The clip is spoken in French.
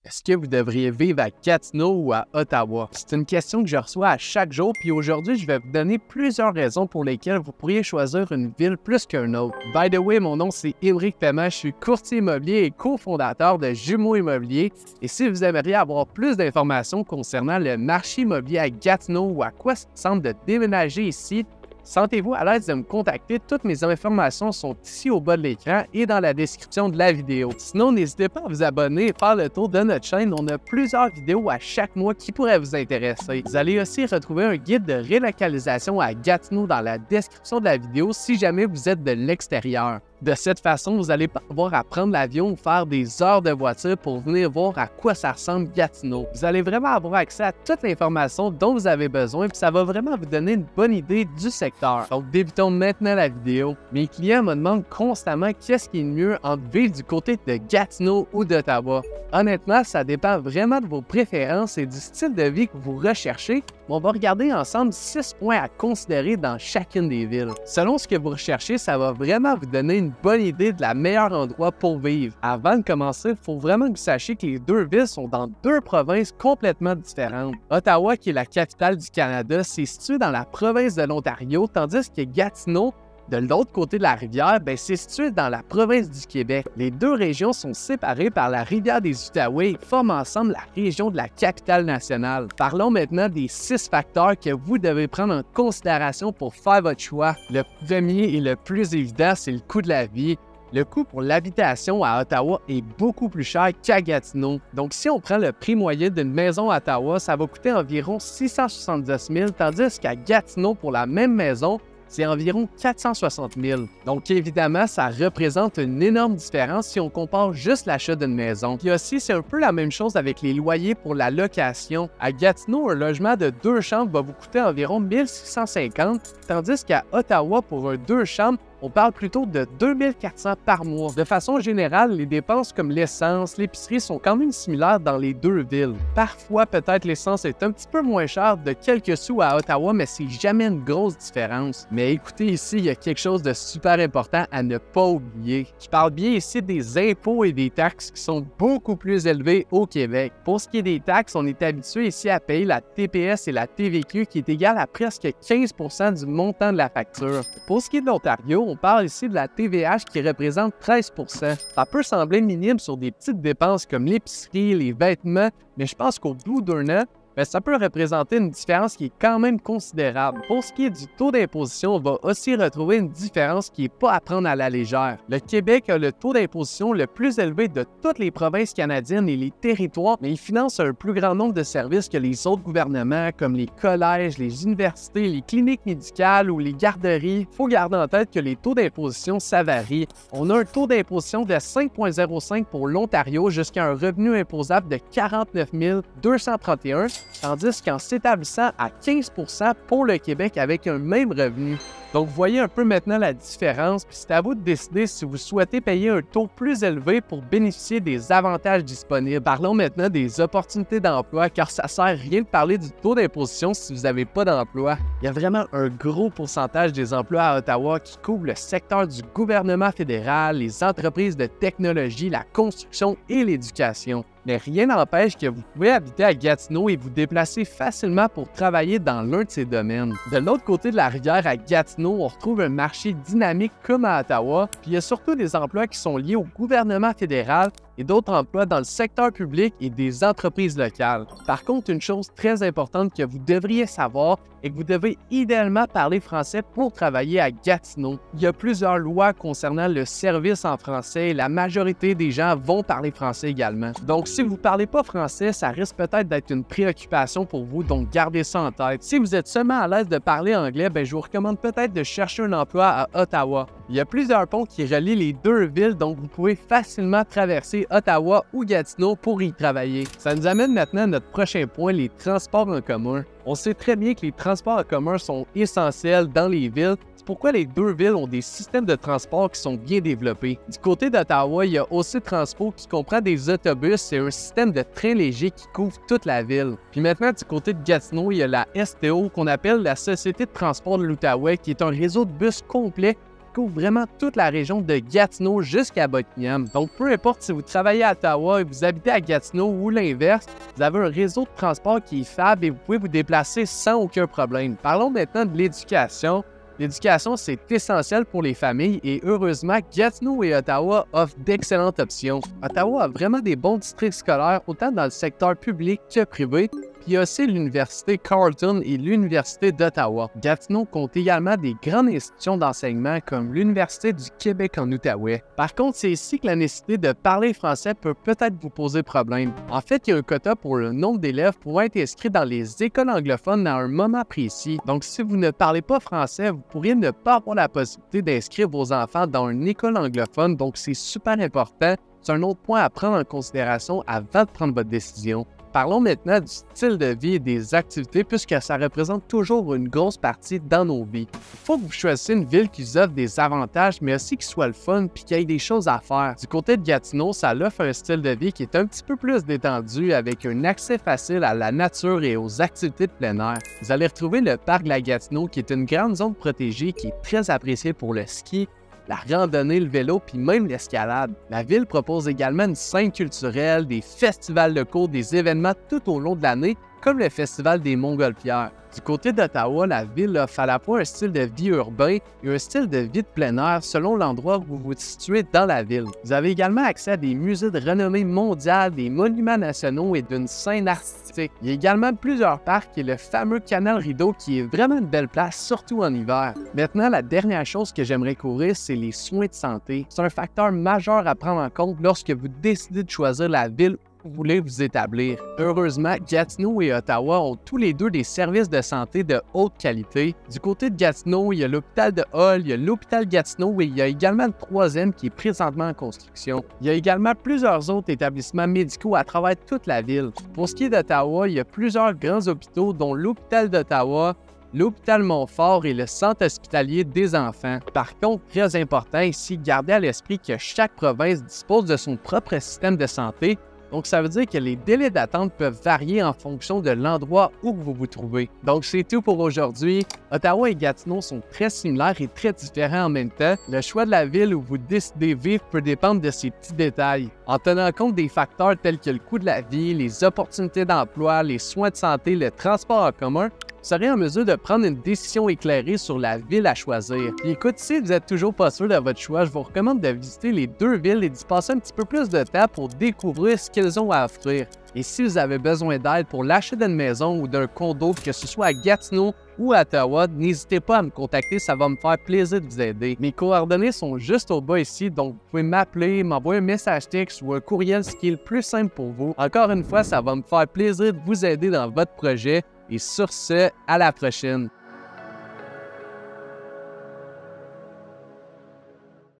Est-ce que vous devriez vivre à Gatineau ou à Ottawa? C'est une question que je reçois à chaque jour, puis aujourd'hui, je vais vous donner plusieurs raisons pour lesquelles vous pourriez choisir une ville plus qu'une autre. By the way, mon nom c'est Émeric Paiement, je suis courtier immobilier et cofondateur de Jumeaux Immobilier. Et si vous aimeriez avoir plus d'informations concernant le marché immobilier à Gatineau ou à quoi ça semble de déménager ici, sentez-vous à l'aise de me contacter. Toutes mes informations sont ici au bas de l'écran et dans la description de la vidéo. Sinon, n'hésitez pas à vous abonner et faire le tour de notre chaîne. On a plusieurs vidéos à chaque mois qui pourraient vous intéresser. Vous allez aussi retrouver un guide de relocalisation à Gatineau dans la description de la vidéo si jamais vous êtes de l'extérieur. De cette façon, vous n'allez pas avoir à prendre l'avion ou faire des heures de voiture pour venir voir à quoi ça ressemble Gatineau. Vous allez vraiment avoir accès à toute l'information dont vous avez besoin, puis ça va vraiment vous donner une bonne idée du secteur. Donc, débutons maintenant la vidéo. Mes clients me demandent constamment qu'est-ce qui est mieux entre vivre du côté de Gatineau ou d'Ottawa. Honnêtement, ça dépend vraiment de vos préférences et du style de vie que vous recherchez. On va regarder ensemble 6 points à considérer dans chacune des villes. Selon ce que vous recherchez, ça va vraiment vous donner une bonne idée de la meilleure endroit pour vivre. Avant de commencer, il faut vraiment que vous sachiez que les deux villes sont dans deux provinces complètement différentes. Ottawa, qui est la capitale du Canada, c'est situé dans la province de l'Ontario, tandis que Gatineau, de l'autre côté de la rivière, c'est situé dans la province du Québec. Les deux régions sont séparées par la rivière des Outaouais et forment ensemble la région de la capitale nationale. Parlons maintenant des 6 facteurs que vous devez prendre en considération pour faire votre choix. Le premier et le plus évident, c'est le coût de la vie. Le coût pour l'habitation à Ottawa est beaucoup plus cher qu'à Gatineau. Donc, si on prend le prix moyen d'une maison à Ottawa, ça va coûter environ 670 000, tandis qu'à Gatineau, pour la même maison, c'est environ 460 000. Donc, évidemment, ça représente une énorme différence si on compare juste l'achat d'une maison. Puis aussi, c'est un peu la même chose avec les loyers pour la location. À Gatineau, un logement de 2 chambres va vous coûter environ 1 650, tandis qu'à Ottawa, pour un 2 chambres, on parle plutôt de 2 400 par mois. De façon générale, les dépenses comme l'essence, l'épicerie sont quand même similaires dans les deux villes. Parfois, peut-être l'essence est un petit peu moins chère de quelques sous à Ottawa, mais c'est jamais une grosse différence. Mais écoutez, ici, il y a quelque chose de super important à ne pas oublier. Je parle bien ici des impôts et des taxes qui sont beaucoup plus élevés au Québec. Pour ce qui est des taxes, on est habitué ici à payer la TPS et la TVQ qui est égale à presque 15 % du montant de la facture. Pour ce qui est de l'Ontario, on parle ici de la TVH qui représente 13 %. Ça peut sembler minime sur des petites dépenses comme l'épicerie, les vêtements, mais je pense qu'au bout d'un an, ça peut représenter une différence qui est quand même considérable. Pour ce qui est du taux d'imposition, on va aussi retrouver une différence qui n'est pas à prendre à la légère. Le Québec a le taux d'imposition le plus élevé de toutes les provinces canadiennes et les territoires, mais il finance un plus grand nombre de services que les autres gouvernements, comme les collèges, les universités, les cliniques médicales ou les garderies. Il faut garder en tête que les taux d'imposition, ça varie. On a un taux d'imposition de 5,05 pour l'Ontario jusqu'à un revenu imposable de 49 231, tandis qu'en s'établissant à 15 % pour le Québec avec un même revenu. Donc, vous voyez un peu maintenant la différence, puis c'est à vous de décider si vous souhaitez payer un taux plus élevé pour bénéficier des avantages disponibles. Parlons maintenant des opportunités d'emploi, car ça sert à rien de parler du taux d'imposition si vous n'avez pas d'emploi. Il y a vraiment un gros pourcentage des emplois à Ottawa qui couvrent le secteur du gouvernement fédéral, les entreprises de technologie, la construction et l'éducation. Mais rien n'empêche que vous pouvez habiter à Gatineau et vous déplacer facilement pour travailler dans l'un de ces domaines. De l'autre côté de la rivière à Gatineau, on retrouve un marché dynamique comme à Ottawa, puis il y a surtout des emplois qui sont liés au gouvernement fédéral et d'autres emplois dans le secteur public et des entreprises locales. Par contre, une chose très importante que vous devriez savoir est que vous devez idéalement parler français pour travailler à Gatineau. Il y a plusieurs lois concernant le service en français et la majorité des gens vont parler français également. Donc, si vous ne parlez pas français, ça risque peut-être d'être une préoccupation pour vous, donc gardez ça en tête. Si vous êtes seulement à l'aise de parler anglais, je vous recommande peut-être de chercher un emploi à Ottawa. Il y a plusieurs ponts qui relient les deux villes, donc vous pouvez facilement traverser Ottawa ou Gatineau pour y travailler. Ça nous amène maintenant à notre prochain point, les transports en commun. On sait très bien que les transports en commun sont essentiels dans les villes. C'est pourquoi les deux villes ont des systèmes de transport qui sont bien développés. Du côté d'Ottawa, il y a aussi Transpo qui comprend des autobus et un système de train léger qui couvre toute la ville. Puis maintenant, du côté de Gatineau, il y a la STO qu'on appelle la Société de transport de l'Outaouais qui est un réseau de bus complet couvre vraiment toute la région de Gatineau jusqu'à Buckingham. Donc, peu importe si vous travaillez à Ottawa et vous habitez à Gatineau ou l'inverse, vous avez un réseau de transport qui est fiable et vous pouvez vous déplacer sans aucun problème. Parlons maintenant de l'éducation. L'éducation, c'est essentiel pour les familles et heureusement, Gatineau et Ottawa offrent d'excellentes options. Ottawa a vraiment des bons districts scolaires, autant dans le secteur public que privé. Puis il y a aussi l'Université Carleton et l'Université d'Ottawa. Gatineau compte également des grandes institutions d'enseignement comme l'Université du Québec en Outaouais. Par contre, c'est ici que la nécessité de parler français peut peut-être vous poser problème. En fait, il y a un quota pour le nombre d'élèves pouvant être inscrits dans les écoles anglophones à un moment précis. Donc, si vous ne parlez pas français, vous pourriez ne pas avoir la possibilité d'inscrire vos enfants dans une école anglophone, donc c'est super important. C'est un autre point à prendre en considération avant de prendre votre décision. Parlons maintenant du style de vie et des activités puisque ça représente toujours une grosse partie dans nos vies. Il faut que vous choisissiez une ville qui vous offre des avantages mais aussi qui soit le fun puis qu'il y ait des choses à faire. Du côté de Gatineau, ça offre un style de vie qui est un petit peu plus détendu avec un accès facile à la nature et aux activités de plein air. Vous allez retrouver le parc de la Gatineau qui est une grande zone protégée qui est très appréciée pour le ski, la randonnée, le vélo, puis même l'escalade. La ville propose également une scène culturelle, des festivals locaux, des événements tout au long de l'année, comme le Festival des Montgolfières. Du côté d'Ottawa, la ville offre à la fois un style de vie urbain et un style de vie de plein air selon l'endroit où vous vous situez dans la ville. Vous avez également accès à des musées de renommée mondiale, des monuments nationaux et d'une scène artistique. Il y a également plusieurs parcs et le fameux canal Rideau qui est vraiment une belle place, surtout en hiver. Maintenant, la dernière chose que j'aimerais couvrir, c'est les soins de santé. C'est un facteur majeur à prendre en compte lorsque vous décidez de choisir la ville où vous voulez vous établir. Heureusement, Gatineau et Ottawa ont tous les deux des services de santé de haute qualité. Du côté de Gatineau, il y a l'hôpital de Hull, il y a l'hôpital Gatineau et il y a également le troisième qui est présentement en construction. Il y a également plusieurs autres établissements médicaux à travers toute la ville. Pour ce qui est d'Ottawa, il y a plusieurs grands hôpitaux dont l'hôpital d'Ottawa, l'hôpital Montfort et le centre hospitalier des enfants. Par contre, très important ici, gardez à l'esprit que chaque province dispose de son propre système de santé. Donc, ça veut dire que les délais d'attente peuvent varier en fonction de l'endroit où vous vous trouvez. Donc, c'est tout pour aujourd'hui. Ottawa et Gatineau sont très similaires et très différents en même temps. Le choix de la ville où vous décidez vivre peut dépendre de ces petits détails. En tenant compte des facteurs tels que le coût de la vie, les opportunités d'emploi, les soins de santé, le transport en commun, vous serez en mesure de prendre une décision éclairée sur la ville à choisir. Puis écoute, si vous n'êtes toujours pas sûr de votre choix, je vous recommande de visiter les deux villes et d'y passer un petit peu plus de temps pour découvrir ce qu'elles ont à offrir. Et si vous avez besoin d'aide pour l'achat d'une maison ou d'un condo, que ce soit à Gatineau ou à Ottawa, n'hésitez pas à me contacter, ça va me faire plaisir de vous aider. Mes coordonnées sont juste au bas ici, donc vous pouvez m'appeler, m'envoyer un message texte ou un courriel, ce qui est le plus simple pour vous. Encore une fois, ça va me faire plaisir de vous aider dans votre projet. Et sur ce, à la prochaine!